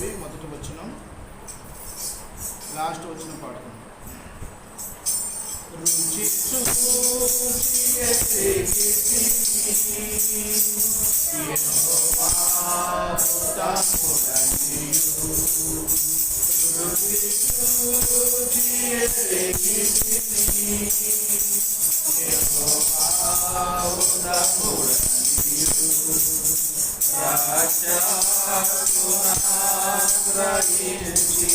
20 మొదటి వచనం లాస్ట్ వచనం పాడుకుందాం. రుచి చూచి యెహోవా ఉత్తముడనియు, రుచి చూచి యెహోవా ఉత్తముడనియు, రాక్షసునాశ్రయించి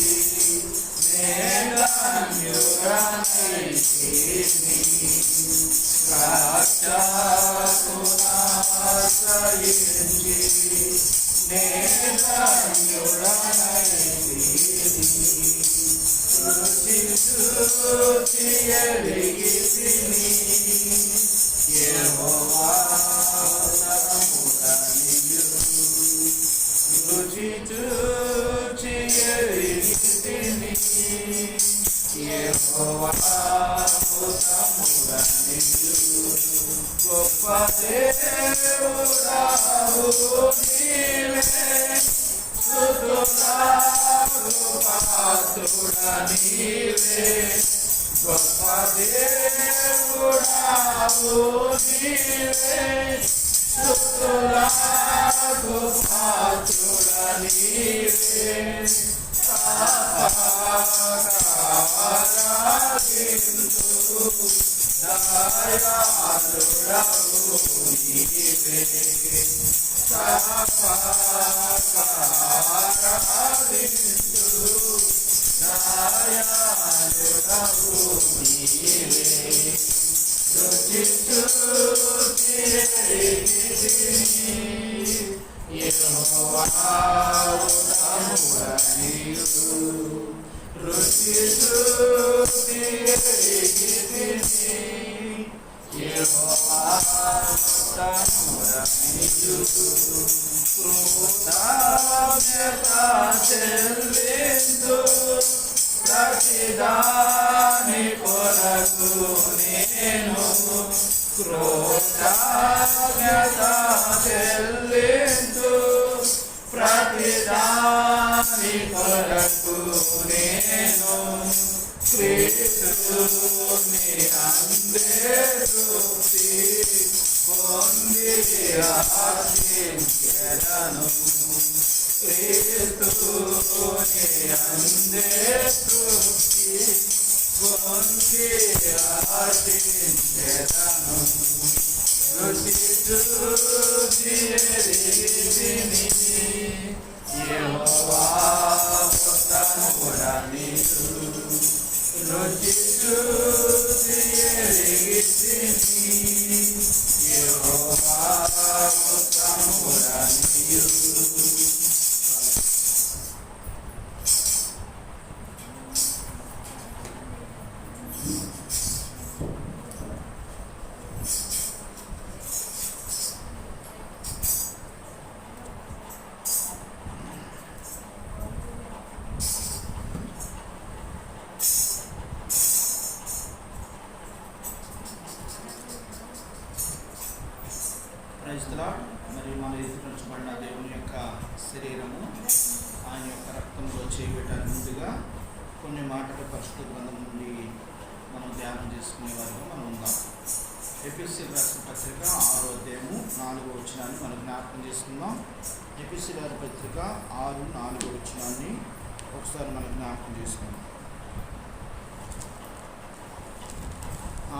గొప్ప దేవుడావు నీవే, స్తుతులకు పాత్రుడా నీవే. గొప్ప దేవుడావు నీవే, స్తుతులకు పాత్రుడా నీవే. దయాళుడవు నీవే, దయాళుడవు నీవే. రుచి చూచి యెహోవా ఉత్తముడనియు, రుచి చూచి యెహోవా ఉత్తముడనియు. కృతజ్ఞత చెల్లింతు ప్రతిదాని కొరకు నేను, కృతజ్ఞత చెల్లింతు ప్రతిదాని కొరకు నేను. క్రీస్తుని అందే తృప్తి పొంది ఆశించెదను, క్రీస్తుని అందే తృప్తి పొంది ఆశించెదను. రుచి చూచి ఎరిగితిని యెహోవా ఉత్తముడనియు, రుచి చూచి ఎరిగితిని యెహోవా ఉత్తముడనియు. మరి మన ఎదుర్కొనబడిన దేవుని యొక్క శరీరము ఆయన యొక్క రక్తంలో చేయబెట్టడానికి ముందుగా కొన్ని మాటలు పరిశుద్ధ గ్రంథం నుండి మనం ధ్యానం చేసుకునే వారిగా మనం ఉందాం. ఎఫెసీయులకు రాసిన పత్రిక 6వ అధ్యాయము 4వ వచనాన్ని మనం జ్ఞాపకం చేసుకుందాం. ఎఫెసీయుల పత్రిక 6:4 వచనాన్ని ఒకసారి మనం జ్ఞాపకం చేసుకుందాం.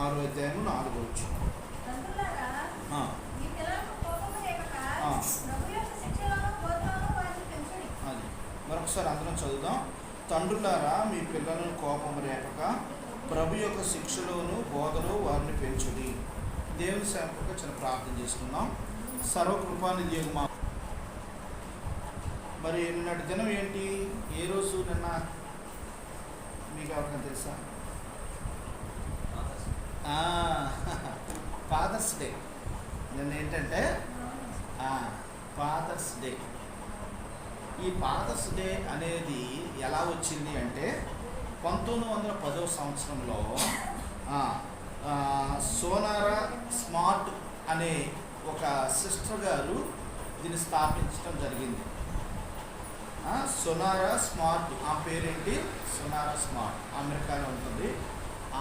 6వ అధ్యాయము 4వ వచనం. అది మరొకసారి అందరం చదువుదాం. తండ్రులారా, మీ పిల్లలను కోపం రేపక ప్రభు యొక్క శిక్షలోను బోధలో వారిని పెంచుడి. దేవుని సేవకుగా చిన్న ప్రార్థన చేసుకుందాం. సర్వకృపానిధి మా మరి నిన్నటి దినం ఏంటి? ఏ రోజు నిన్న మీకు ఎవరికైనా తెలుసా? Father's Day. నిన్న ఏంటంటే ఫాదర్స్ డే. ఈ ఫాదర్స్ డే అనేది ఎలా వచ్చింది అంటే 1910వ సంవత్సరంలో సోనారా స్మార్ట్ అనే ఒక సిస్టర్ గారు దీన్ని స్థాపించడం జరిగింది. సొనారా స్మార్ట్, ఆ పేరేంటి, సొనారా స్మార్ట్, అమెరికాలో ఉంటుంది.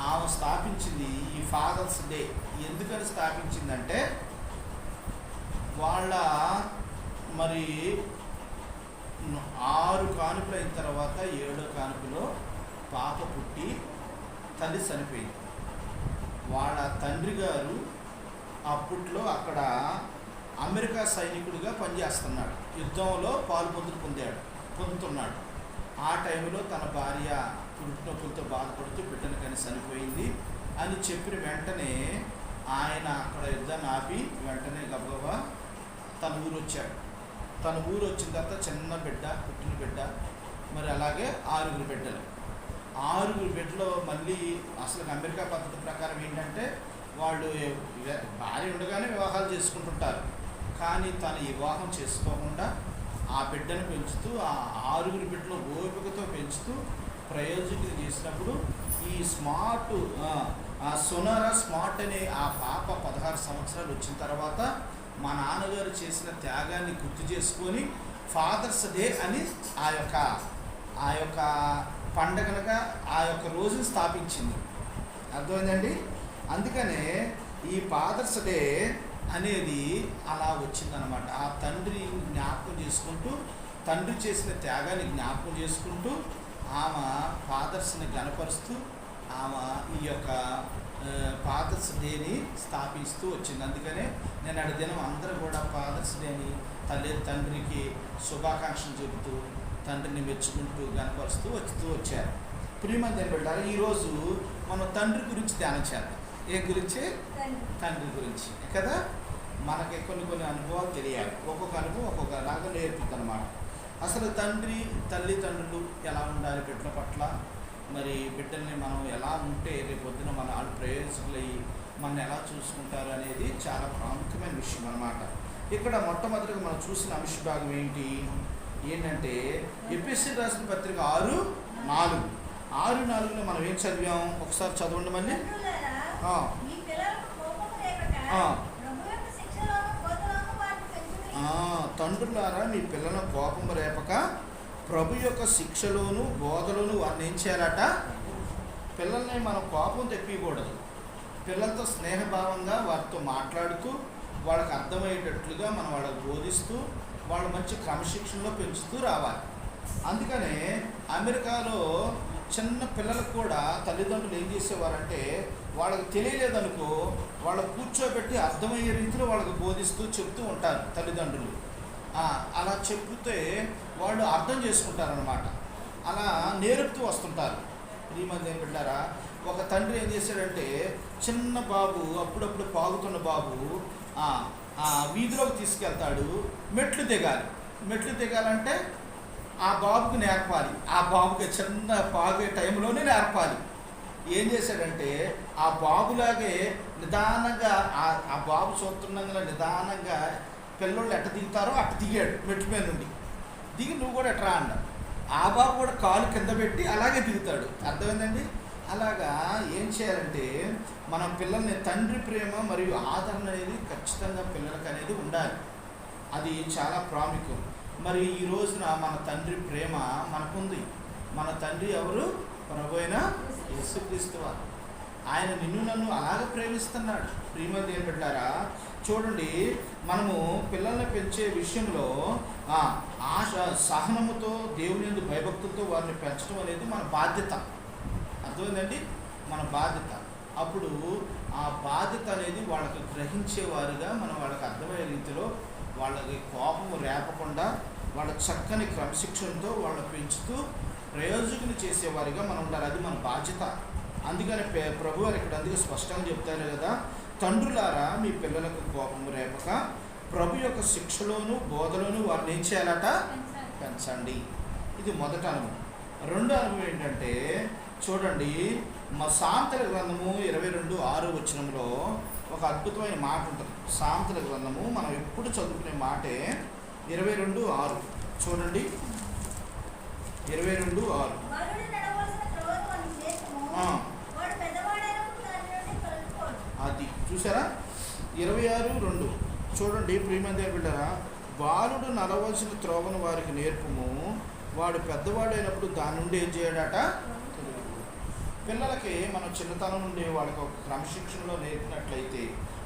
ఆమె స్థాపించింది ఈ ఫాదర్స్ డే. ఎందుకని స్థాపించిందంటే వాళ్ళ మరి 6 కానుపులు అయిన తర్వాత 7వ కానుపులో పాప పుట్టి తల్లి చనిపోయింది. వాళ్ళ తండ్రి గారు అప్పట్లో అక్కడ అమెరికా సైనికుడిగా పనిచేస్తున్నాడు, యుద్ధంలో పొందుతున్నాడు. ఆ టైంలో తన భార్య పుట్టినొప్పులతో బాధపడుతూ బిడ్డను కానీ చనిపోయింది అని చెప్పిన వెంటనే ఆయన అక్కడ యుద్ధాన్ని ఆపి వెంటనే గబగబా తన ఊరు వచ్చాడు. తన ఊరు వచ్చిన తర్వాత చిన్న బిడ్డ, పుట్టిన బిడ్డ, మరి అలాగే 6 బిడ్డలు. 6 బిడ్డలో మళ్ళీ అసలు అమెరికా పద్ధతి ప్రకారం ఏంటంటే వాళ్ళు భార్య ఉండగానే వివాహాలు చేసుకుంటుంటారు. కానీ తను వివాహం చేసుకోకుండా ఆ బిడ్డను పెంచుతూ, ఆ 6 బిడ్డలు ఓపికతో పెంచుతూ ప్రయోజకులు చేసినప్పుడు ఈ స్మార్ట్, ఆ సొనారా స్మార్ట్ అనే ఆ పాప 16 సంవత్సరాలు వచ్చిన తర్వాత మా నాన్నగారు చేసిన త్యాగాన్ని గుర్తు చేసుకొని ఫాదర్స్ డే అని ఆ యొక్క పండగనగా ఆ యొక్క రోజును స్థాపించింది. అర్థమైందండి? అందుకనే ఈ ఫాదర్స్ డే అనేది అలా వచ్చిందనమాట. ఆ తండ్రి జ్ఞాపకం చేసుకుంటూ, తండ్రి చేసిన త్యాగాన్ని జ్ఞాపకం చేసుకుంటూ ఆమె ఫాదర్స్ని గణపరుస్తూ ఆమె ఈ యొక్క ఫాదర్స్ డేని స్థాపిస్తూ వచ్చింది. అందుకనే నేను దినం అందరూ కూడా ఫాదర్స్ డేని తండ్రికి శుభాకాంక్షలు చెబుతూ తండ్రిని మెచ్చుకుంటూ గణపరుస్తూ వచ్చారు. ప్రియమంది బిడ్డలారా, ఈరోజు మనం తండ్రి గురించి ధ్యానం చేద్దాం. ఏ గురించి? తండ్రి గురించి కదా. మనకి కొన్ని అనుభవాలు తెలియాలి. ఒక్కొక్క అనుభవం ఒక్కొక్కలాగా నేర్పుతుంది అన్నమాట. అసలు తల్లిదండ్రులు ఎలా ఉండాలి బిడ్డల పట్ల, మరి బిడ్డల్ని మనం ఎలా ఉంటే రేపొద్దున మన వాళ్ళు ప్రయోజకులయ్యి మనం ఎలా చూసుకుంటారు అనేది చాలా ప్రాముఖ్యమైన విషయం అన్నమాట. ఇక్కడ మొట్టమొదటిగా మనం చూసిన అంశ భాగం ఏంటంటే ఎఫెసీయులకు రాసిన పత్రిక 6:4 మనం ఏం చదివాం? ఒకసారి చదవండి మళ్ళీ. తండ్రులారా మీ పిల్లల కోపం రేపక ప్రభు యొక్క శిక్షలోను బోధలోను వారిని ఏం చేయాలట? పిల్లల్ని మనం కోపం తెప్పకూడదు. పిల్లలతో స్నేహభావంగా వారితో మాట్లాడుతూ వాళ్ళకి అర్థమయ్యేటట్లుగా మనం వాళ్ళకి బోధిస్తూ వాళ్ళు మంచి క్రమశిక్షణలో పెంచుతూ రావాలి. అందుకనే అమెరికాలో చిన్న పిల్లలకు కూడా తల్లిదండ్రులు ఏం చేసేవారంటే వాళ్ళకి తెలియలేదనుకో వాళ్ళకు కూర్చోబెట్టి అర్థమయ్యే రీతిలో వాళ్ళకి బోధిస్తూ చెప్తూ ఉంటారు తల్లిదండ్రులు. అలా చెప్తే వాళ్ళు అర్థం చేసుకుంటారనమాట. అలా నేర్పుతూ వస్తుంటారు. ఈ మధ్య బిడ్డారా, ఒక తండ్రి ఏం చేశాడంటే చిన్న బాబు, అప్పుడప్పుడు పాగుతున్న బాబు వీధిలోకి తీసుకెళ్తాడు. మెట్లు దిగాలంటే ఆ బాబుకి నేర్పాలి. ఆ బాబుకి చిన్న పాగే టైంలోనే నేర్పాలి. ఏం చేశాడంటే ఆ బాబులాగే నిదానంగా ఆ బాబు చూస్తుండగా నిదానంగా పిల్లలు ఎట్ట దిగుతారో అట్ట దిగాడు. మెట్ల మీద నుండి దిగి నువ్వు కూడా ఎట్రా అన్న. ఆ బాబు కూడా కాలు కింద పెట్టి అలాగే దిగుతాడు. అర్థమైందండి? అలాగా ఏం చేయాలంటే మనం పిల్లల్ని తండ్రి ప్రేమ మరియు ఆదరణ అనేది ఖచ్చితంగా పిల్లలకి అనేది ఉండాలి. అది చాలా ప్రాముఖ్యం. మరి ఈ రోజున మన తండ్రి ప్రేమ మనకుంది. మన తండ్రి ఎవరు? ప్రభువైన యేసుక్రీస్తు వారు. ఆయన నిన్ను నన్ను అలాగే ప్రేమిస్తున్నాడు. ప్రియమంది ఏం పెట్టారా? చూడండి, మనము పిల్లల్ని పెంచే విషయంలో ఆశ సహనముతో దేవుని యందు భయభక్తులతో వారిని పెంచడం అనేది మన బాధ్యత. అర్థమైందండి? మన బాధ్యత. అప్పుడు ఆ బాధ్యత అనేది వాళ్ళకి గ్రహించేవారుగా మనం వాళ్ళకి అర్థమయ్యే రీతిలో వాళ్ళకి కోపము రేపకుండా వాళ్ళ చక్కని క్రమశిక్షణతో వాళ్ళని పెంచుతూ ప్రయోజకుని చేసేవారిగా మనం ఉండాలి. అది మన బాధ్యత. అందుకని ప్రభు వారు ఇక్కడ అందుకు స్పష్టంగా చెప్తారు కదా, తండ్రులారా మీ పిల్లలకు కోపము రేపక ప్రభు యొక్క శిక్షలోను బోధలోను వారిని ఏం చేయాలట? పెంచండి. ఇది మొదటి అనుభవం. రెండో అనుభవం ఏంటంటే చూడండి, మా సామెతల గ్రంథము 22:6 ఒక అద్భుతమైన మాట ఉంటుంది. సామెతల గ్రంథము మనం ఎప్పుడు చదువుకునే మాటే 22:6. చూడండి, 22:6. అది చూసారా? 26:2 చూడండి. ప్రియమంది బిడ్డరా, బాలుడు నడవలసిన త్రోవను వారికి నేర్పుము, వాడు పెద్దవాడైనప్పుడు దాని నుండి ఏం చేయడట. పిల్లలకి మనం చిన్నతనం నుండి వాళ్ళకి ఒక క్రమశిక్షణలో నేర్పినట్లయితే,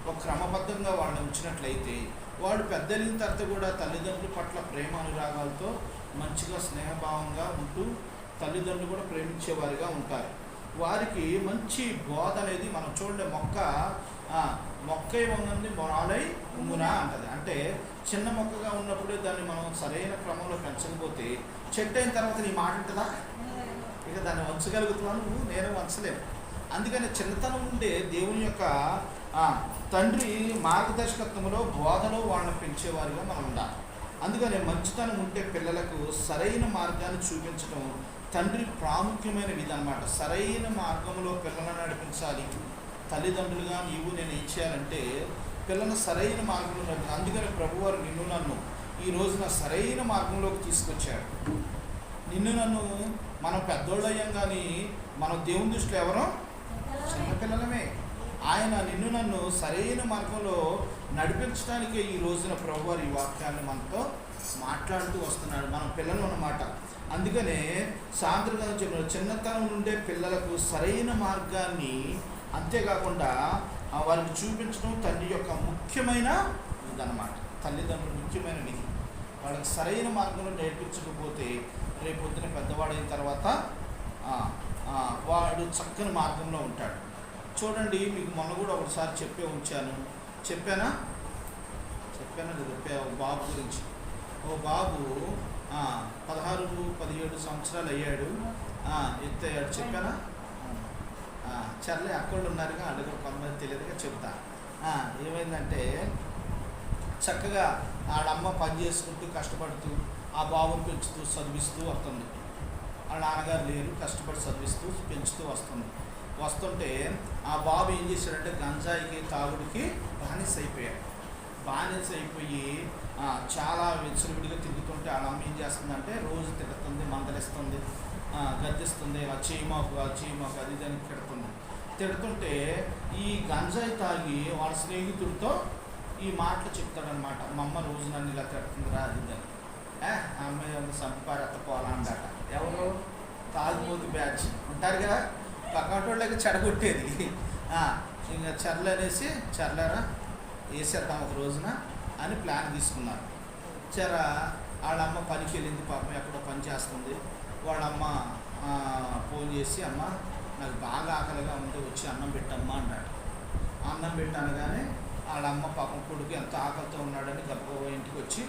ఒక క్రమబద్ధంగా వాళ్ళని ఉంచినట్లయితే, వాడు పెద్దలిన తర్వాత కూడా తల్లిదండ్రుల పట్ల ప్రేమ అనురాగాలతో మంచిగా స్నేహభావంగా ఉంటూ తల్లిదండ్రులు కూడా ప్రేమించేవారిగా ఉంటారు. వారికి మంచి బోధ అనేది, మనం చూడండి, మొక్క ఏముందండి మొరాలై ఉంగునా అంటది. అంటే చిన్న మొక్కగా ఉన్నప్పుడే దాన్ని మనం సరైన క్రమంలో పెంచకపోతే చెట్టు అయిన తర్వాత నీ మాట ఉంటుందా? ఇక దాన్ని వంచగలుగుతున్నాను, నేను వంచలేను. అందుకని చిన్నతనం నుండే దేవుని యొక్క తండ్రి మార్గదర్శకత్వంలో బోధలో వాళ్ళని పెంచేవారిగా మనం ఉండాలి. అందుకని మంచితనం ఉంటే పిల్లలకు సరైన మార్గాన్ని చూపించడం తండ్రి ప్రాముఖ్యమైన విధి అన్నమాట. సరైన మార్గంలో పిల్లలను నడిపించాలి. తల్లిదండ్రులుగా నీవు నేను ఏం చేయాలంటే పిల్లలను సరైన మార్గంలో నడిపించాలి. అందుకని ప్రభువారు నిన్ను నన్ను ఈ రోజున సరైన మార్గంలోకి తీసుకొచ్చాడు. నిన్ను నన్ను మనం పెద్దోళ్ళు అయ్యాం, కానీ మనం దేవుని దృష్టిలో ఎవరో చిన్నపిల్లలమే. ఆయన నిన్ను నన్ను సరైన మార్గంలో నడిపించడానికే ఈ రోజున ప్రభువారు ఈ వాక్యాన్ని మనతో మాట్లాడుతూ వస్తున్నాడు. మనం పిల్లలు అన్నమాట. అందుకనే సాంద్రంగా చెప్పిన చిన్నతనం నుండే పిల్లలకు సరైన మార్గాన్ని, అంతేకాకుండా వారికి చూపించడం తండ్రి యొక్క ముఖ్యమైన ఇదన్నమాట. తల్లిదండ్రులు ముఖ్యమైన విధి. వాళ్ళకి సరైన మార్గంలో నేర్పించకపోతే రేపొద్దున పెద్దవాడైన తర్వాత వాడు చక్కని మార్గంలో ఉంటాడు. చూడండి, మీకు మొన్న కూడా ఒకసారి చెప్పానా లేదా బాబు గురించి. ఓ బాబు 16-17 సంవత్సరాలు అయ్యాడు, ఎత్తయ్యాడు. చెప్పానా? చర్లే అక్కడ ఉన్నారుగా, అడుగు కొంతమంది తెలియదుగా చెప్తా. ఏమైందంటే చక్కగా ఆడమ్మ పని చేసుకుంటూ కష్టపడుతూ ఆ బాబుని పెంచుతూ చదివిస్తూ వస్తుంది. వాళ్ళ నాన్నగారు లేరు, కష్టపడి చదివిస్తూ పెంచుతూ వస్తుంటే ఆ బాబు ఏం చేశాడంటే గంజాయికి తాగుడికి బానిస అయిపోయి చాలా విచ్చలవిడిగా తిరుగుతుంటే వాళ్ళ అమ్మ ఏం చేస్తుందంటే రోజు తిడుతుంది, మందలిస్తుంది, గద్దిస్తుంది, ఇలా చేయమాకు అది దానికి తిడుతుంటే ఈ గంజాయి తాగి వాళ్ళ స్నేహితుడితో ఈ మాటలు చెప్తాడనమాట. మా అమ్మ రోజు నన్ను ఇలా తిడుతుందిరా అది దాన్ని. అమ్మాయి అంత సంపారెత్తపోవాలన్నమాట. ఎవరు? తాగుబోతు బ్యాచ్ ఉంటారు కదా, పక్కటోళ్ళకి చెడగొట్టేది. ఇంకా చర్లరా వేసేద్దాం ఒక రోజున అని ప్లాన్ తీసుకున్నారు. వాళ్ళమ్మ పనికి వెళ్ళింది, పాపం ఎక్కడో పని చేస్తుంది. వాళ్ళమ్మ ఫోన్ చేసి, అమ్మ నాకు బాగా ఆకలిగా ఉంది, వచ్చి అన్నం పెట్టమ్మా అన్నాడు. అన్నం పెట్టనగానే వాళ్ళమ్మ పాపం కొడుకు ఎంత ఆకలితో ఉన్నాడని గబగబా ఇంటికి వచ్చి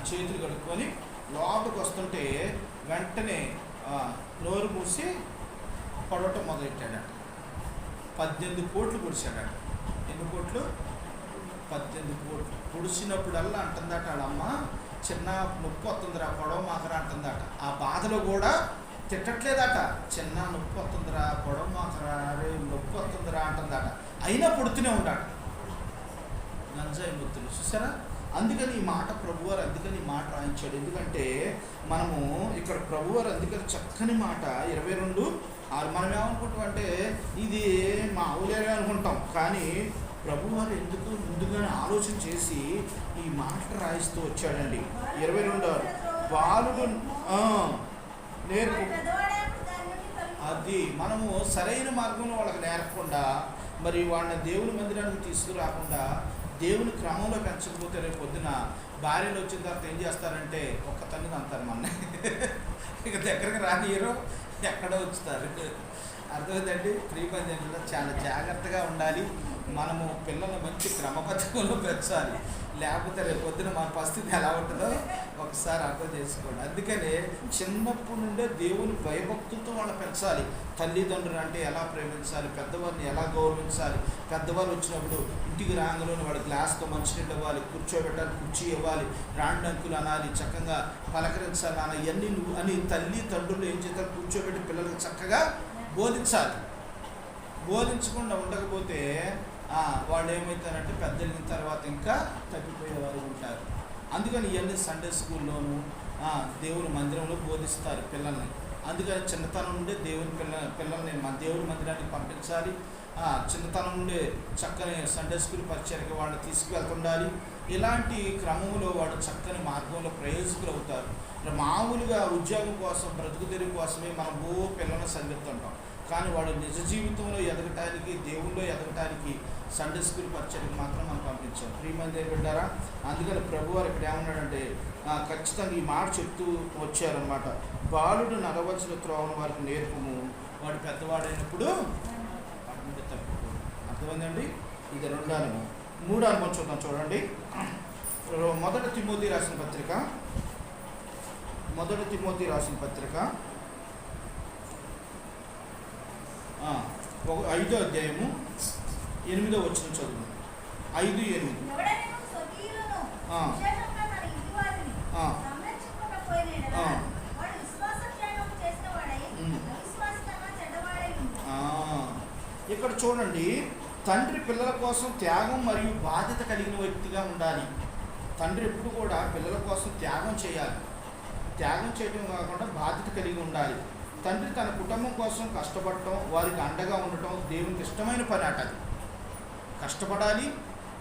చేతులు కడుక్కొని లోపలికి వస్తుంటే వెంటనే నోరు మూసి పొడవటం మొదలెట్టాడట. 18 పోట్లు పొడిచాడట. ఎన్ని పోట్లు? 18 పోట్లు పొడిచినప్పుడల్లా అంటుందట వాళ్ళమ్మ, చిన్న నొప్పి వస్తుందిరా, పొడవ మాకరా అంటుందట. ఆ బాధలో కూడా తిట్టట్లేదట. చిన్న నొప్పి వస్తుందిరా, పొడవ మాకరా, రే నొప్పి వస్తుందిరా అంటుందట. అయినా పుడుతూనే ఉంటాడు గంజాయి ముద్దులు. చూసారా? అందుకని ఈ మాట ప్రభువారు అందుకని ఈ మాట రాయించాడు. ఎందుకంటే మనము ఇక్కడ ప్రభువారు అందుకని చక్కని మాట 22:6 మనం ఏమనుకుంటాం అంటే ఇది మా ఊళ్ళే అనుకుంటాం, కానీ ప్రభువారు ఎందుకు ముందుగానే ఆలోచన చేసి ఈ మాట రాయిస్తూ వచ్చాడండి. 22:6 బాలుడు నేర్పు. అది మనము సరైన మార్గంలో వాళ్ళకి నేర్పకుండా, మరి వాళ్ళని దేవుని మందిరానికి తీసుకురాకుండా, దేవుని క్రమంలో పెంచకపోతే రేపు పొద్దున భార్యలు వచ్చిన తర్వాత ఏం చేస్తారంటే ఒక్క తల్లిని అంటారు, మన ఇక దగ్గరికి రానియరు, ఎక్కడో వచ్చుతారు. అర్థమైందండి? ప్రియబంధువుల్లో చాలా జాగ్రత్తగా ఉండాలి. మనము పిల్లలు మంచి క్రమబద్ధంలో పెంచాలి, లేకపోతే రేపు పొద్దున మన పరిస్థితి ఎలా ఉంటుందో ఒకసారి అర్థం చేసుకోండి. అందుకనే చిన్నప్పటి నుండే దేవుని భయభక్తులతో వాళ్ళు పెంచాలి. తల్లిదండ్రులు అంటే ఎలా ప్రేమించాలి, పెద్దవారిని ఎలా గౌరవించాలి, పెద్దవాళ్ళు వచ్చినప్పుడు ఇంటికి రాగానే వాడు గ్లాస్తో మంచినీళ్ళు ఇవ్వాలి, కూర్చోబెట్టాలి, కుర్చీ ఇవ్వాలి, రాండి అంకులు అనాలి, చక్కగా పలకరించాలి అన్న ఇవన్నీ అని తల్లిదండ్రులు ఏం చేస్తారు, కూర్చోబెట్టి పిల్లలకు చక్కగా బోధించాలి. బోధించకుండా ఉండకపోతే వాళ్ళు ఏమవుతారంటే పెద్దలిన తర్వాత ఇంకా తప్పిపోయేవారు ఉంటారు. అందుకని ఇవన్నీ సండే స్కూల్లోనూ దేవుని మందిరంలో బోధిస్తారు పిల్లల్ని. అందుకని చిన్నతనం నుండే పిల్లల్ని మన దేవుని మందిరానికి పంపించాలి. చిన్నతనం నుండే చక్కని సండే స్కూల్ పరిచయకి వాళ్ళని తీసుకువెళ్తుండాలి. ఇలాంటి క్రమంలో వాడు చక్కని మార్గంలో ప్రయోజకులు అవుతారు. మామూలుగా ఉద్యోగం కోసం బ్రతుకు తెరుగు కోసమే మనం పిల్లలను సందిస్తుంటాం. కానీ వాడు నిజ జీవితంలో ఎదగటానికి, దేవుల్లో ఎదగటానికి సండే స్కూల్ పరిచయకి మాత్రం మనం పంపించాం. ప్రియమైన బిడ్డారా, అందుకని ప్రభువారు ఇక్కడ ఏమన్నాడంటే ఖచ్చితంగా ఈ మాట చెప్తూ వచ్చారనమాట. బాలుడు నడవలసిన త్రోవను వారికి నేర్పము, వాడు పెద్దవాడైనప్పుడు వాడి నుండి తప్పిపోడు. అర్థమైందండి? ఇది రెండో అనుభవం. మూడో అనుభవం చూద్దాం. చూడండి, మొదటి తిమోతి రాసిన పత్రిక 5వ అధ్యాయము 8వ వచనం చదువు. 5:8. ఇక్కడ చూడండి, తండ్రి పిల్లల కోసం త్యాగం మరియు బాధ్యత కలిగిన వ్యక్తిగా ఉండాలి. తండ్రి ఎప్పుడు కూడా పిల్లల కోసం త్యాగం చేయాలి. త్యాగం చేయడం కాకుండా బాధ్యత కలిగి ఉండాలి. తండ్రి తన కుటుంబం కోసం కష్టపడటం, వారికి అండగా ఉండటం దేవునికి ఇష్టమైన పని అట. అది కష్టపడాలి,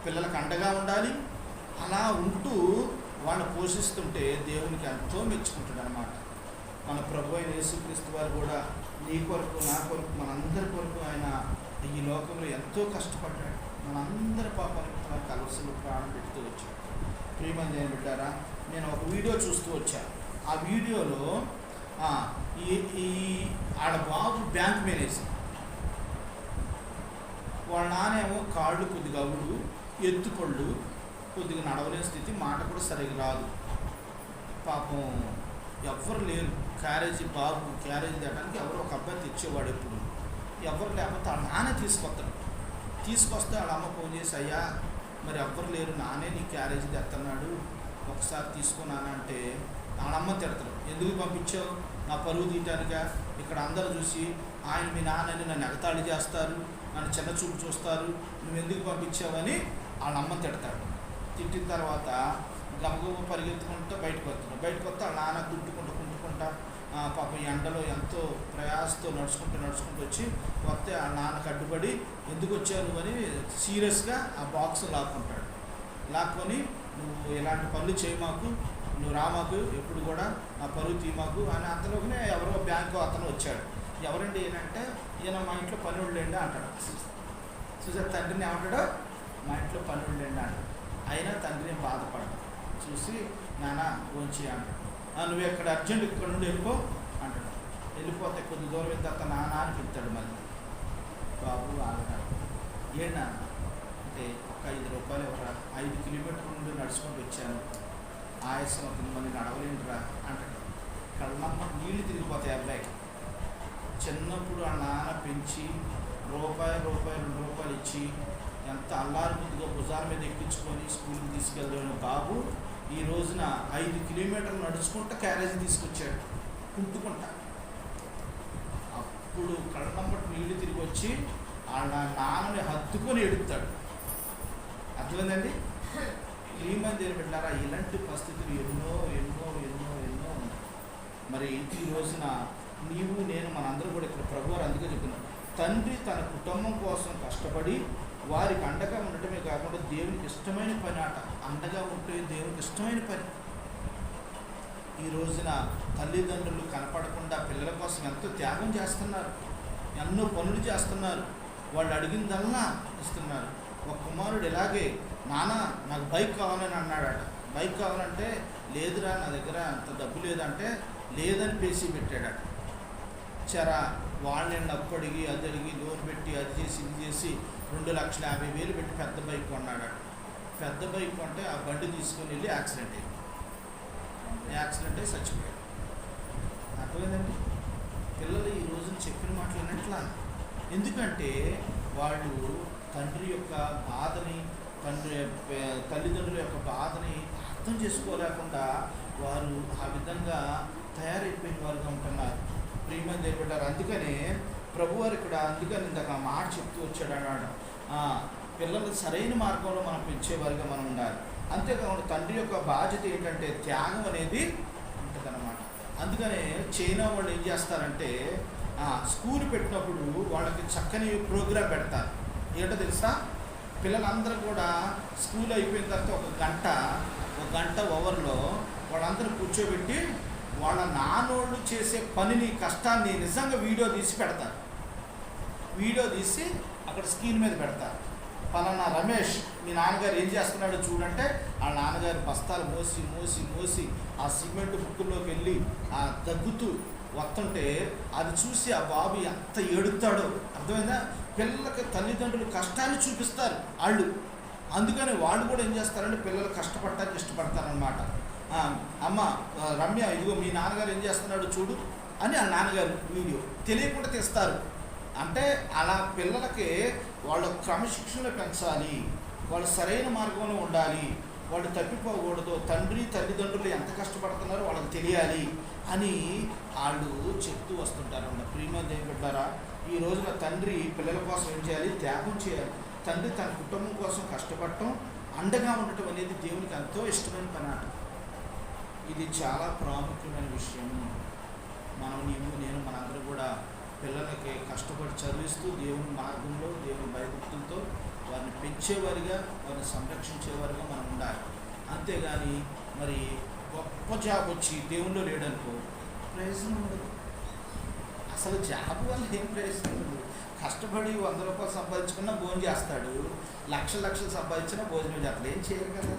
పిల్లలకు అండగా ఉండాలి. అలా ఉంటూ వాళ్ళని పోషిస్తుంటే దేవునికి ఎంతో మెచ్చుకుంటాడు అన్నమాట. మన ప్రభు అయిన యేసుక్రీస్తు వారు కూడా నీ కొరకు, నా కొరకు, మనందరి కొరకు ఆయన ఈ లోకంలో ఎంతో కష్టపడ్డాడు. మనందరి పాపానికి తన కలవసలు ప్రాణం పెడుతూ వచ్చాడు. ప్రియమైన బిడ్డారా, నేను ఒక వీడియో చూస్తూ వచ్చాను. ఆ వీడియోలో ఆడ బాబు బ్యాంక్ మేనేజర్, వాళ్ళ నానేమో కాళ్ళు కొద్దిగా అవుడు, ఎత్తుపళ్ళు, కొద్దిగా నడవలేని స్థితి, మాట కూడా సరిగ్గా రాదు. పాపం ఎవ్వరు లేరు. బాబు క్యారేజీ తేడానికి ఎవరు ఒక అబ్బాయి తెచ్చేవాడు. ఎప్పుడు ఎవరు లేకపోతే వాళ్ళ నానే తీసుకొస్తే వాళ్ళ అమ్మ ఫోన్ చేసి, అయ్యా మరి ఎవ్వరు లేరు, నానే నీ క్యారేజీ తెస్తున్నాడు, ఒకసారి తీసుకున్నానంటే వాళ్ళమ్మ తిడతారు. ఎందుకు పంపించావు? నా పరువు తీయటానిగా? ఇక్కడ అందరూ చూసి ఆయన మీ నాన్నని నన్ను ఎగతాళి చేస్తారు, నన్ను చిన్న చూపు చూస్తారు, నువ్వు ఎందుకు పంపించావని వాళ్ళమ్మ తిడతాడు. తిట్టిన తర్వాత గబగబ పరిగెత్తుకుంటూ బయటకు వస్తాడు. వాళ్ళ నాన్న కుంటుకుంటా పాపం ఎండలో ఎంతో ప్రయాసతో నడుచుకుంటూ వచ్చి వస్తే ఆ నాన్నకు అడ్డుపడి, ఎందుకు వచ్చావు అని సీరియస్గా ఆ బాక్స్ లాక్కొని, నువ్వు ఇలాంటి పనులు చేయమాకు, నువ్వు రామాకు, ఎప్పుడు కూడా నా పరువు తీమాకు అని. అంతలోనే ఎవరో బ్యాంకు అతను వచ్చాడు. ఎవరండి ఏంటంటే, ఈయన మా ఇంట్లో పనులేండి అంటాడు. చూసారు తండ్రిని ఏమంటాడు? మా ఇంట్లో పనులేండి అంటాడు. అయినా తండ్రిని బాధపడదు. చూసి నాన్న భోంచి అంటాడు. నువ్వు ఎక్కడ అర్జెంట్ ఇక్కడ నుండి వెళ్ళిపో అంటాడు. వెళ్ళిపోతే కొద్ది దూరం అయిన తర్వాత నాన్న అని పిలుతాడు. మళ్ళీ బాబు ఆగటాడు. ఏనా అంటే ఒక 5 రూపాయలు ఎవరా, 5 కిలోమీటర్ల నుండి నడుచుకుంటూ వచ్చాను, ఆయాసం అవుతుంది, మళ్ళీ నడవలేంటిరా అంటాడు. కళ్ళమ్మ నీళ్ళు తిరిగిపోతాయి అబ్బాయికి. చిన్నప్పుడు ఆ నాన్న పెంచి రూపాయి 2 రూపాయలు ఇచ్చి ఎంత అల్లారు ముందుగా భుజాల మీద ఎక్కించుకొని స్కూల్కి తీసుకెళ్ళిన బాబు ఈ రోజున 5 కిలోమీటర్లు నడుచుకుంటూ క్యారేజీ తీసుకొచ్చాడు కుంటుకుంటా. అప్పుడు కళ్ళమ్మటి నీళ్ళు తిరిగి వచ్చి వాళ్ళ నాన్నని హత్తుకొని ఎడుతాడు. అర్థమైందండి? శ్రీమంది పెట్టారా? ఇలాంటి పరిస్థితులు ఎన్నో ఉన్నాయి. మరి ఈ రోజున నీవు నేను మనందరూ కూడా ఇక్కడ ప్రభువారు అందుకే చెప్తున్నాం, తండ్రి తన కుటుంబం కోసం కష్టపడి వారికి అండగా ఉండటమే కాకుండా దేవునికి ఇష్టమైన పని ఆట. అండగా ఉంటే దేవునికి ఇష్టమైన పని. ఈ రోజున తల్లిదండ్రులు కనపడకుండా పిల్లల కోసం ఎంతో త్యాగం చేస్తున్నారు, ఎన్నో పనులు చేస్తున్నారు, వాళ్ళు అడిగిందల్లా ఇస్తున్నారు. ఒక కుమారుడు ఇలాగే, నాన్న నాకు బైక్ కావాలని అన్నాడట. బైక్ కావాలంటే లేదురా నా దగ్గర అంత డబ్బు లేదంటే లేదని పేసి పెట్టాడట. వాళ్ళని అప్పు అడిగి అది అడిగి లోన్ పెట్టి అది చేసి ఇది చేసి 2,50,000 పెట్టి పెద్ద బైక్ కొన్నాడట. పెద్ద బైక్ కొంటే ఆ బండి తీసుకొని వెళ్ళి యాక్సిడెంట్ అయ్యి చచ్చిపోయాడు. అర్థమైందండి? పిల్లలు ఈ రోజున చెప్పిన మాటలు అన్నట్లా. ఎందుకంటే వాళ్ళు తండ్రి యొక్క బాధని, తల్లిదండ్రుల యొక్క బాధని అర్థం చేసుకోలేకుండా వారు ఆ విధంగా తయారైపోయిన వారుగా ఉంటున్నారు. ప్రియమైన దేవుడారు, అందుకనే ప్రభువారు ఇక్కడ ఇందాక మాట చెప్తూ వచ్చాడు అన్నాడు, పిల్లలు సరైన మార్గంలో మనం పెంచేవారిగా మనం ఉండాలి. అంతేకాకుండా తండ్రి యొక్క బాధ్యత ఏంటంటే త్యాగం అనేది ఉంటుంది అన్నమాట. అందుకనే చైనా వాళ్ళు ఏం చేస్తారంటే స్కూల్ పెట్టినప్పుడు వాళ్ళకి చక్కని ప్రోగ్రాం పెడతారు. ఏంటో తెలుసా? పిల్లలందరూ కూడా స్కూల్ అయిపోయిన తర్వాత ఒక గంట ఓవర్లో వాళ్ళందరూ కూర్చోబెట్టి వాళ్ళ నాన్నోళ్ళు చేసే పనిని, కష్టాన్ని నిజంగా వీడియో తీసి పెడతారు. వీడియో తీసి అక్కడ స్క్రీన్ మీద పెడతారు. పలానా రమేష్ మీ నాన్నగారు ఏం చేస్తున్నాడో చూడంటే ఆ నాన్నగారు బస్తాలు మోసి మోసి మోసి ఆ సిమెంట్ బుక్కుల్లోకి వెళ్ళి ఆ దగ్గుతూ వస్తుంటే అది చూసి ఆ బాబు ఎంత ఏడుతాడో అర్థమైందా. పిల్లలకి తల్లిదండ్రులు కష్టాన్ని చూపిస్తారు వాళ్ళు. అందుకని వాళ్ళు కూడా ఏం చేస్తారంటే పిల్లలు కష్టపడటానికి ఇష్టపడతారనమాట. అమ్మ రమ్య ఇదిగో మీ నాన్నగారు ఏం చేస్తున్నాడో చూడు అని ఆ నాన్నగారు వీడియో తెలియకుండా తీస్తారు. అంటే అలా పిల్లలకి వాళ్ళు క్రమశిక్షణలో పెంచాలి, వాళ్ళు సరైన మార్గంలో ఉండాలి, వాళ్ళు తప్పిపోకూడదు, తండ్రి తల్లిదండ్రులు ఎంత కష్టపడుతున్నారో వాళ్ళకి తెలియాలి అని వాళ్ళు చెప్తూ వస్తుంటారు. ప్రియమైన దేవుని బిడ్డలారా, ఈ రోజున తండ్రి పిల్లల కోసం ఏం చేయాలి? త్యాగం చేయాలి. తండ్రి తన కుటుంబం కోసం కష్టపడటం, అండగా ఉండటం అనేది దేవునికి ఎంతో ఇష్టమైన పనాట. ఇది చాలా ప్రాముఖ్యమైన విషయం. నేను మనందరూ కూడా పిల్లలకి కష్టపడి చదివిస్తూ దేవుని మార్గంలో, దేవుని భయభక్తులతో వారిని పెంచేవారిగా, వారిని సంరక్షించేవారిగా మనం ఉండాలి. అంతేగాని మరి గొప్ప జాబ్ వచ్చి దేవుల్లో లేడనుకో ప్రయోజనం ఉండదు. అసలు జాబ్ వల్ల ఏం ప్రయోజనం ఉండదు. కష్టపడి 100 రూపాయలు సంపాదించుకున్నా భోజనం చేస్తాడు, లక్షలు సంపాదించినా భోజనం చేస్తాడు, ఏం చేయరు కదా.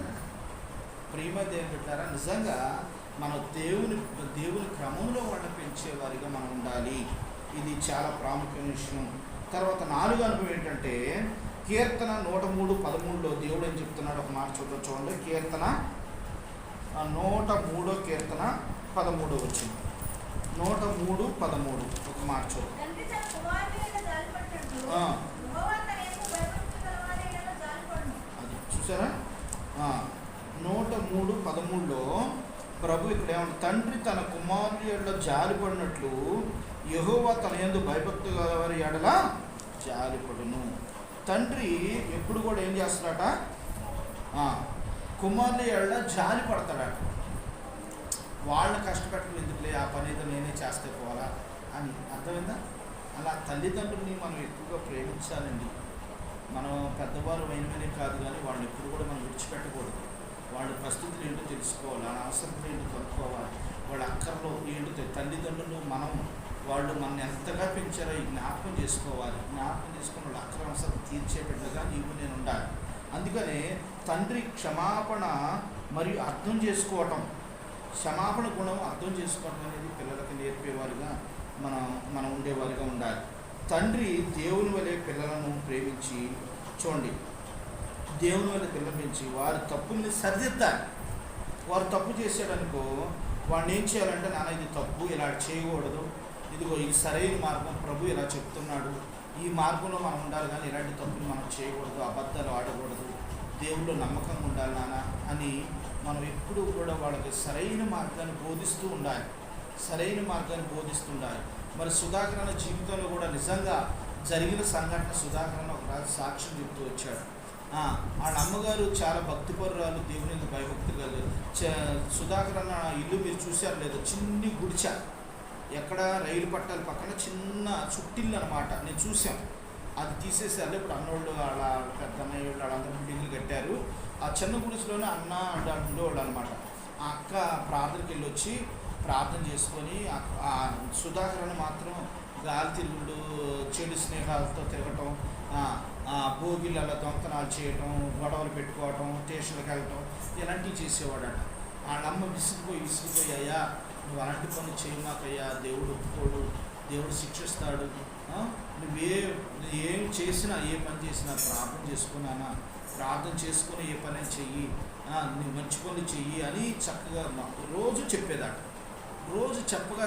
ప్రియమైన దేవుని బిడ్డలారా, నిజంగా మనం దేవుని క్రమంలో వాళ్ళని పెంచేవారిగా మనం ఉండాలి. ఇది చాలా ప్రాముఖ్యమైన విషయం. తర్వాత 4వ అనుభవం ఏంటంటే కీర్తన 103:13 దేవుడు ఏం చెప్తున్నాడు ఒక మాట చూడండి. కీర్తన 103 కీర్తన 13 వచ్చింది. 103:13 ఒక మాట చూడండి. అది చూసారా? 103:13లో ప్రభు ఇక్కడ ఏమన్నా, తండ్రి తన కుమారుల జాలిపడినట్లు యెహోవా తన యందు భయభక్తి గలవారి ఎడల జాలిపడును. తండ్రి ఎప్పుడు కూడా ఏం చేస్తాడట? కుమారుల ఎడల జాలి పడతాడట. వాళ్ళని కష్టపెట్టడం ఎందుకులే, ఆ పని ఏదో నేనే చేస్తే పోవాలా అని. అర్థమైందా? అలా తల్లిదండ్రుల్ని మనం ఎక్కువగా ప్రేమించాలండి. మనం పెద్దవారు అయినవనే కాదు, కానీ వాళ్ళని ఎప్పుడు కూడా మనం విడిచిపెట్టకూడదు. వాళ్ళ పరిస్థితులు ఏంటో తెలుసుకోవాలి, వాళ్ళ అవసరం ఏంటో కనుక్కోవాలి, వాళ్ళ అక్కర్లో ఏంటో తల్లిదండ్రులు వాళ్ళు మనల్ని ఎంతగా పెంచారో ఈ జ్ఞాపకం చేసుకోవాలి. జ్ఞాపకం చేసుకుని వాళ్ళ అక్కర అవసరం తీర్చే బిడ్డగా నీవు నేను ఉండాలి. అందుకనే తండ్రి క్షమాపణ మరియు అర్థం చేసుకోవటం, క్షమాపణ గుణం అర్థం చేసుకోవటం అనేది పిల్లలకి నేర్పేవారుగా మనం ఉండేవారుగా ఉండాలి. తండ్రి దేవుని వలె పిల్లలను ప్రేమించి చూడండి, దేవుని వల్ల పిల్లపించి వారి తప్పుల్ని సరిదిద్దాలి. వారు తప్పు చేశాడనుకో వాడిని ఏం చేయాలంటే, నాన్న ఇది తప్పు, ఇలా చేయకూడదు, ఇదిగో ఇది సరైన మార్గం, ప్రభు ఇలా చెప్తున్నాడు, ఈ మార్గంలో మనం ఉండాలి, కానీ ఇలాంటి తప్పులు మనం చేయకూడదు, అబద్ధాలు ఆడకూడదు, దేవుళ్ళు నమ్మకంగా ఉండాలి నాన్న అని మనం ఎప్పుడూ కూడా వాళ్ళకి సరైన మార్గాన్ని బోధిస్తూ ఉండాలి. మరి సుధాకర్ అన్న జీవితంలో కూడా నిజంగా జరిగిన సంఘటన సుధాకర్ ఒకరాజు సాక్ష్యం చెప్తూ వచ్చాడు. వాళ్ళ అమ్మగారు చాలా భక్తిపరురాలు, దేవుని భయభక్తి కలదు. సుధాకర్ అన్న ఇల్లు మీరు చూశారు లేదో, చిన్ని గుడిచ, ఎక్కడ రైలు పట్టాల పక్కన చిన్న చుట్టిల్లు అనమాట. నేను చూశాను, అది తీసేసారు. ఇప్పుడు అన్నోళ్ళు వాళ్ళ పెద్ద అన్నయ్య వాళ్ళందరూ బిల్డింగ్లు కట్టారు. ఆ చిన్న గుడిసెలోనే అన్న ఉండేవాళ్ళు అనమాట. ఆ అక్క ప్రార్థనకి వెళ్ళి వచ్చి ప్రార్థన చేసుకొని, ఆ సుధాకర్ అన్న మాత్రం గాలి తిరుగుడు, చెడు స్నేహాలతో తిరగటం, భోగిళ్ళ దొంగతనాలు చేయటం, గొడవలు పెట్టుకోవటం, స్టేషన్లకు వెళ్ళటం, ఇలాంటివి చేసేవాడట. వాళ్ళమ్మ విసిగిపోయి అయ్యా నువ్వు అలాంటి పనులు చేయమాకయ్యా, దేవుడు ఒప్పుకోడు, దేవుడు శిక్షిస్తాడు, ఏం చేసినా ఏ పని చేసినా ప్రార్థన చేసుకుని ఏ పని చెయ్యి, నువ్వు మంచి పనులు చెయ్యి అని చక్కగా రోజు చెప్పేదట. రోజు చెప్పగా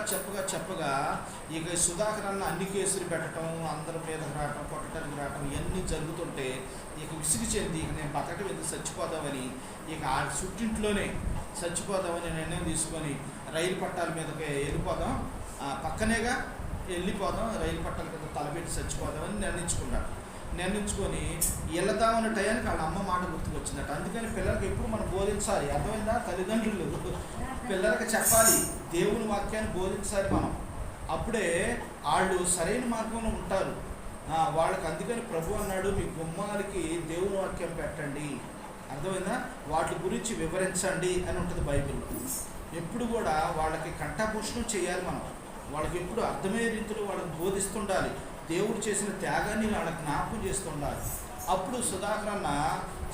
ఇక సుధాకర్ అన్న అన్ని కేసులు పెట్టడం, అందరి మీద రావటం, కొట్టడానికి రావటం, ఇవన్నీ జరుగుతుంటే ఇక విసిగి చెంది ఇక నేను బతకటం ఎందుకు, చచ్చిపోదామని ఇక ఆ చుట్టింట్లోనే చచ్చిపోదామని నిర్ణయం తీసుకొని రైలు పట్టాల మీదకి వెళ్ళిపోదాం, పక్కనేగా వెళ్ళిపోదాం, రైలు పట్టాల కింద తలపెట్టి చచ్చిపోదామని నిర్ణయించుకొని వెళదామన్న టయానికి వాళ్ళ అమ్మ మాట గుర్తుకొచ్చిందట. అందుకని పిల్లలకి ఎప్పుడు మనం బోధించాలి. అర్థమైందా? తల్లిదండ్రులు పిల్లలకి చెప్పాలి, దేవుని వాక్యాన్ని బోధించాలి మనం. అప్పుడే వాళ్ళు సరైన మార్గంలో ఉంటారు. వాళ్ళకి అందుకని ప్రభు అన్నాడు, మీ గుమ్మాలకి దేవుని వాక్యం పెట్టండి, అర్థమైందా, వాటి గురించి వివరించండి అని ఉంటుంది బైబిల్లో. ఎప్పుడు కూడా వాళ్ళకి కంఠభూషణం చేయాలి మనం. వాళ్ళకి ఎప్పుడు అర్థమయ్యే రీతిలో వాళ్ళకి బోధిస్తుండాలి. దేవుడు చేసిన త్యాగాన్ని వాళ్ళకి జ్ఞాపకం చేస్తుండాలి. అప్పుడు సుధాకర్ అన్న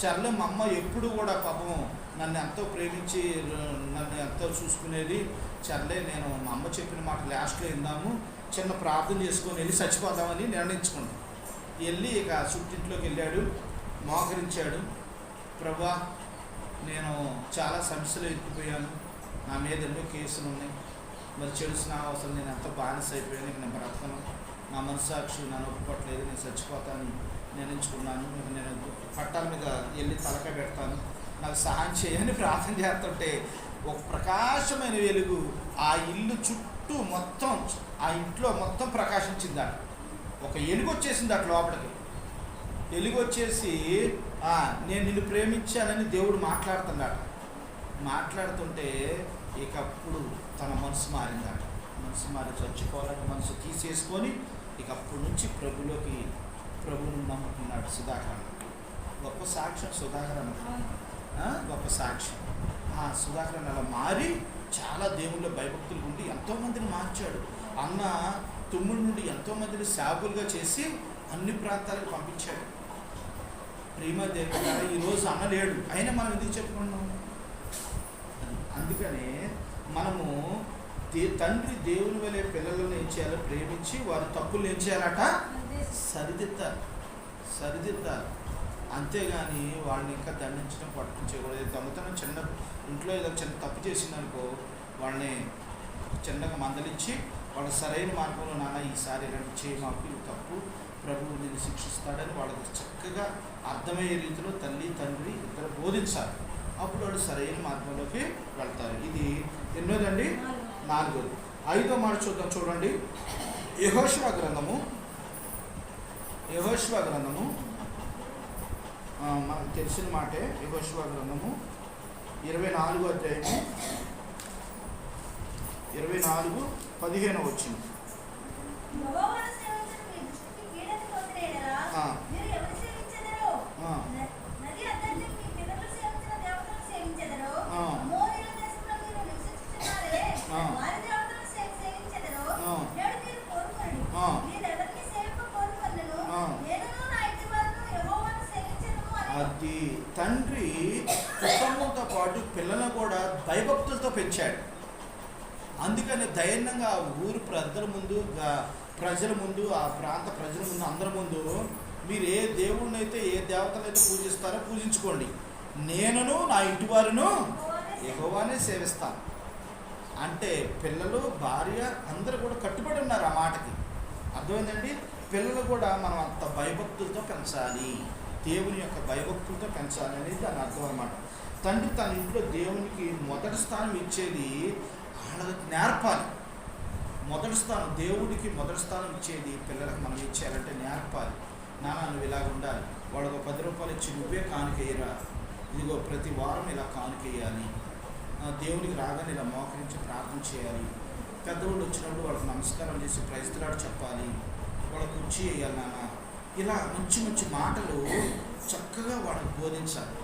చర్ల మా అమ్మ ఎప్పుడు కూడా పాపం నన్ను ఎంతో ప్రేమించి నన్ను ఎంతో చూసుకునేది. చర్లే నేను మా అమ్మ చెప్పిన మాట లాస్ట్లో విందాము, చిన్న ప్రార్థన చేసుకొని వెళ్ళి చచ్చిపోదామని నిర్ణయించుకున్నాను. వెళ్ళి ఇక చుట్టింట్లోకి వెళ్ళాడు, మోకరించాడు. ప్రభా, నేను చాలా సమస్యలు ఎక్కిపోయాను, నా మీద ఎన్నో కేసులు ఉన్నాయి, మరి చెడుసిన అవసరం, నేను ఎంతో బానిస అయిపోయాను, నేను బ్రతకను, నా మనస్సాక్షి నన్ను ఒప్పుకోవట్లేదు, నేను చచ్చిపోతాను నిర్ణయించుకున్నాను, నేను పట్టాల మీద వెళ్ళి తలకాయ పెడతాను, నాకు సహాయం చేయని ప్రార్థన చేస్తుంటే ఒక ప్రకాశమైన వెలుగు ఆ ఇల్లు చుట్టూ మొత్తం, ఆ ఇంట్లో మొత్తం ప్రకాశించిందట. ఒక ఎలుగు వచ్చేసింది అట్లా లోపలికి. ఎలుగు వచ్చేసి నేను నిన్ను ప్రేమించానని దేవుడు మాట్లాడుతున్నాడు. మాట్లాడుతుంటే ఇక అప్పుడు తన మనసు మారిందట. మనసు మారి చచ్చిపోవాలని మనసు తీసేసుకొని ఇక అప్పటి నుంచి ప్రభువును నమ్ముకున్నాడు సుధాకర్. గొప్ప సాక్ష్యం సుధాకర్ గొప్ప సాక్ష్యం. సుధాకర్ అలా మారి చాలా దేవుళ్ళ భయభక్తులు ఉండి ఎంతోమందిని మార్చాడు. అన్న 9 నుండి ఎంతోమందిని సేవకులుగా చేసి అన్ని ప్రాంతాలకు పంపించాడు. ప్రేమ దేవుడు ఈరోజు అన్న లేడు, అయినా మనం ఎందుకు చెప్పుకున్నాం? అందుకనే మనము తండ్రి దేవుని వలె పిల్లలను ఏం చేయాలో ప్రేమించి వారి తప్పులు ఏం చేయాలట? సరిదిద్దాలి. అంతేగాని వాళ్ళని ఇంకా దండించడం, పట్టించకూడదు. దొంగతనం చిన్న ఇంట్లో ఏదో చిన్న తప్పు చేసిందనుకో, వాళ్ళని చిన్నగా మందలించి వాళ్ళ సరైన మార్గంలో, నాన్న ఈసారి ఇలాంటి చేయి, మాకు ఇది తప్పు, ప్రభువు నిన్ను శిక్షిస్తాడని వాళ్ళకి చక్కగా అర్థమయ్యే రీతిలో తల్లి తండ్రి ఇద్దరు బోధించాలి. అప్పుడు వాళ్ళు సరైన మార్గంలోకి వెళ్తారు. ఇది ఎన్నోదండి? 4. 5వ మాట చూద్దాం, చూడండి. యెహోషువ గ్రంథము మనకు తెలిసిన మాటే. యెహోషువ గ్రంథము 24వ అధ్యాయము 24:15 వచ్చింది. అది తండ్రి కుటుంబంతో పాటు పిల్లలను కూడా భయభక్తులతో పెంచాడు. అందుకని ధైర్యంగా ఊరు ప్రజల ముందు ఆ ప్రాంత ప్రజల ముందు అందరి ముందు మీరు ఏ దేవుడినైతే ఏ దేవతనైతే పూజిస్తారో పూజించుకోండి, నేనును నా ఇంటి వారును యెహోవానే సేవిస్తాను అంటే పిల్లలు, భార్య అందరూ కూడా కట్టుబడి ఉన్నారు ఆ మాటకి. అర్థమైందండి? పిల్లలు కూడా మనం అంత భయభక్తులతో పెంచాలి, దేవుని యొక్క భయభక్తులతో పెంచాలి అనేది దాని అర్థం అన్నమాట. తండ్రి తన ఇంట్లో దేవునికి మొదటి స్థానం ఇచ్చేది వాళ్ళకి నేర్పాలి. మొదటి స్థానం దేవుడికి మొదటి స్థానం ఇచ్చేది పిల్లలకు మనం ఇచ్చేయాలంటే నేర్పాలి. నాన్న నువ్వు ఇలాగ ఉండాలి, వాళ్ళకు 10 రూపాయలు ఇచ్చి నువ్వే కానుకేయరా, ఇదిగో ప్రతి వారం ఇలా కానుకేయాలి, దేవునికి రాగానే ఇలా మోకరించి ప్రార్థన చేయాలి, పెద్దవాళ్ళు వచ్చినప్పుడు వాళ్ళకి నమస్కారం చేసి ప్రైజ్ ది లార్డ్ చెప్పాలి, వాళ్ళకు కుర్చీ వేయాలి నాన్న, ఇలా మంచి మంచి మాటలు చక్కగా వాళ్ళకి బోధించాలి.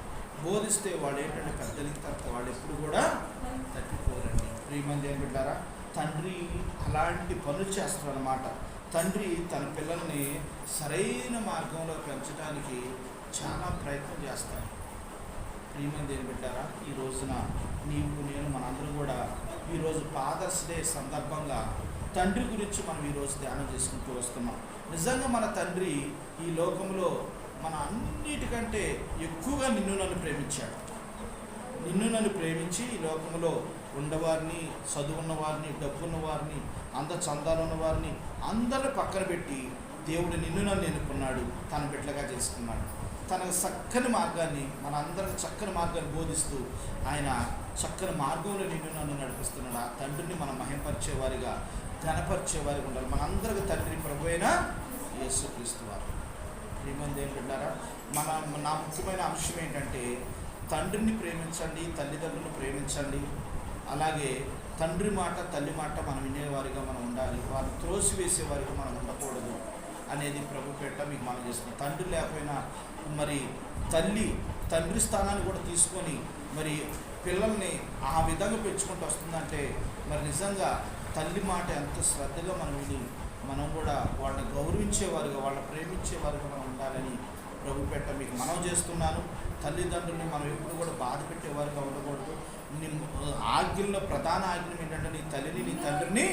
బోధిస్తే వాళ్ళు ఏంటంటే పెద్దలకి తర్వాత వాళ్ళు ఎప్పుడు కూడా తప్పిపోరండి. ప్రియమంది ఏం బిడ్డారా, తండ్రి అలాంటి పనులు చేస్తారన్నమాట. తండ్రి తన పిల్లల్ని సరైన మార్గంలో పెంచడానికి చాలా ప్రయత్నం చేస్తాడు. ప్రియమంది ఏం బిడ్డారా, ఈ రోజున నీవు నేను మనందరం కూడా ఈరోజు ఫాదర్స్ డే సందర్భంగా తండ్రి గురించి మనం ఈరోజు ధ్యానం చేసుకుంటూ వస్తున్నాం. నిజంగా మన తండ్రి ఈ లోకంలో మన అన్నిటికంటే ఎక్కువగా నిన్ను నన్ను ప్రేమించాడు. నిన్ను నన్ను ప్రేమించి ఈ లోకంలో ఉన్నవారిని, చదువున్న వారిని, డబ్బున్న వారిని, చందాలున్న వారిని అందరూ పక్కన పెట్టి దేవుడు నిన్ను నన్ను ఎన్నుకున్నాడు, తన బిడ్డగా చేసుకున్నాడు. తన చక్కని మార్గాన్ని, మన అందరికి చక్కని మార్గాన్ని బోధిస్తూ ఆయన చక్కని మార్గంలో నిన్ను నన్ను నడిపిస్తున్నాడు. ఆ తండ్రిని మనం మహింపరిచేవారిగా, ఘనపరిచేవారిగా ఉండాలి. మనందరికి తండ్రి ప్రభు అయిన యేసుక్రీస్తు వారు. ప్రియమంది ఏంటంటారా, నా ముఖ్యమైన అంశం ఏంటంటే తండ్రిని ప్రేమించండి, తల్లిదండ్రులను ప్రేమించండి. అలాగే తండ్రి మాట తల్లి మాట మనం వినేవారిగా మనం ఉండాలి, వారు త్రోసివేసేవారిగా మనం ఉండకూడదు అనేది ప్రభు పేట మీకు మనం చేస్తున్నాం. తండ్రి లేకపోయినా మరి తండ్రి స్థానాన్ని కూడా తీసుకొని మరి పిల్లల్ని ఆ విధంగా పెంచుకుంటూ వస్తుందంటే మరి నిజంగా తల్లి మాట ఎంత శ్రద్ధగా మనం విని మనం కూడా వాళ్ళని గౌరవించేవారుగా వాళ్ళని ప్రేమించేవారుగా మనం ఉండాలని ప్రభు పెట్ట మీకు మనం చేస్తున్నాను. తల్లిదండ్రుల్ని మనం ఎప్పుడు కూడా బాధ పెట్టేవారుగా ఉండకూడదు. ఆజ్ఞల్లో ప్రధాన ఆజ్ఞ ఏంటంటే నీ తల్లిని నీ తండ్రిని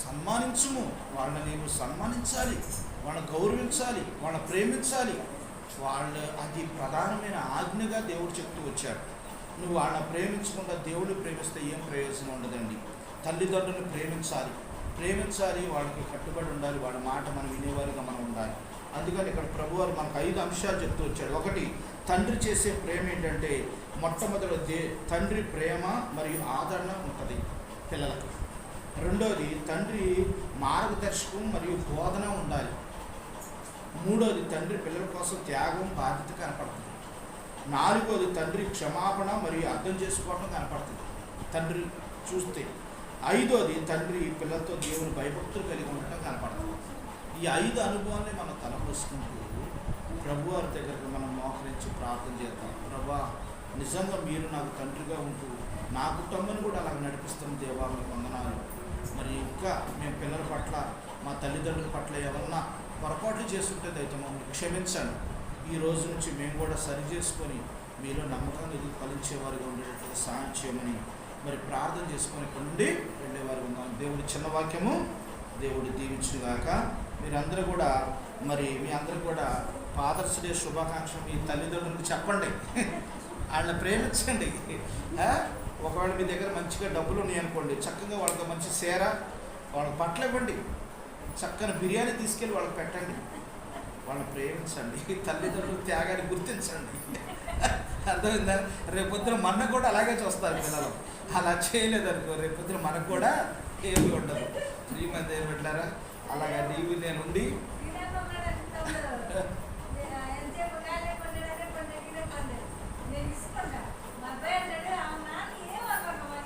సన్మానించుము. వాళ్ళని నేను సన్మానించాలి, వాళ్ళని గౌరవించాలి, వాళ్ళని ప్రేమించాలి. అది ప్రధానమైన ఆజ్ఞగా దేవుడు చెప్తూ వచ్చాడు. నువ్వు వాళ్ళని ప్రేమించకుండా దేవుడిని ప్రేమిస్తే ఏం ప్రయోజనం ఉండదండి. తల్లిదండ్రులను ప్రేమించాలి, వాళ్ళకి కట్టుబడి ఉండాలి, వాళ్ళ మాట మనం వినేవారిగా మనం ఉండాలి. అందుకని ఇక్కడ ప్రభువారు మనకు 5 అంశాలు చెప్తూ వచ్చాడు. ఒకటి, తండ్రి చేసే ప్రేమ ఏంటంటే మొట్టమొదటి తండ్రి ప్రేమ మరియు ఆదరణ ఉంటుంది పిల్లలకు. రెండోది, తండ్రి మార్గదర్శకం మరియు బోధన ఉండాలి. మూడోది, తండ్రి పిల్లల కోసం త్యాగం బాధ్యత కనపడుతుంది. నాలుగోది, తండ్రి క్షమాపణ మరియు అర్థం చేసుకోవడం కనపడుతుంది తండ్రి చూస్తే. ఐదోది, తండ్రి పిల్లలతో దేవుని భయభక్తులు కలిగి ఉండటం కనపడుతుంది. ఈ 5 అనుభవాన్ని మనం తలపోసుకుంటూ ప్రభువారి దగ్గరకు మనం మోకరించి ప్రార్థన చేద్దాం. ప్రభువా, నిజంగా మీరు నాకు తండ్రిగా ఉంటూ నా కుటుంబాన్ని కూడా అలా నడిపిస్తున్న దేవా మీకు వందనాలు. మరి ఇంకా మేము పిల్లల పట్ల మా తల్లిదండ్రుల పట్ల ఏమన్నా పొరపాట్లు చేస్తుంటే దయతో మమ్మల్ని క్షమించండి. ఈ రోజు నుంచి మేము కూడా సరి చేసుకొని మీలో నమ్మకాన్ని ఎదుగు ఫలించేవారుగా ఉండేటట్టు సహాయం చేయమని మరి ప్రార్థన చేసుకొని ఇక్కడ నుండి వెళ్ళేవారు ఉన్నాం. దేవుడి చిన్న వాక్యము దేవుడు దీవించుగాక. మీరందరూ కూడా మరి మీ అందరూ కూడా ఫాదర్స్ డే శుభాకాంక్షలు మీ తల్లిదండ్రులకు చెప్పండి, వాళ్ళని ప్రేమించండి. ఒకవేళ మీ దగ్గర మంచిగా డబ్బులు ఉన్నాయనుకోండి, చక్కగా వాళ్ళకి మంచి సేర వాళ్ళకి బట్టలు ఇవ్వండి, చక్కని బిర్యానీ తీసుకెళ్ళి వాళ్ళకి పెట్టండి. వాళ్ళని ప్రేమించండి, తల్లిదండ్రుల త్యాగాన్ని గుర్తించండి. అర్థమైందా? రేపొద్దున మనకు కూడా అలాగే చూస్తారు పిల్లలు. అలా చేయలేదనుకో రేపొద్దున మనకు కూడా ఏమి ఉండదు. శ్రీమంది ఏమి పెట్టారా అలాగా నీవు నేనుండి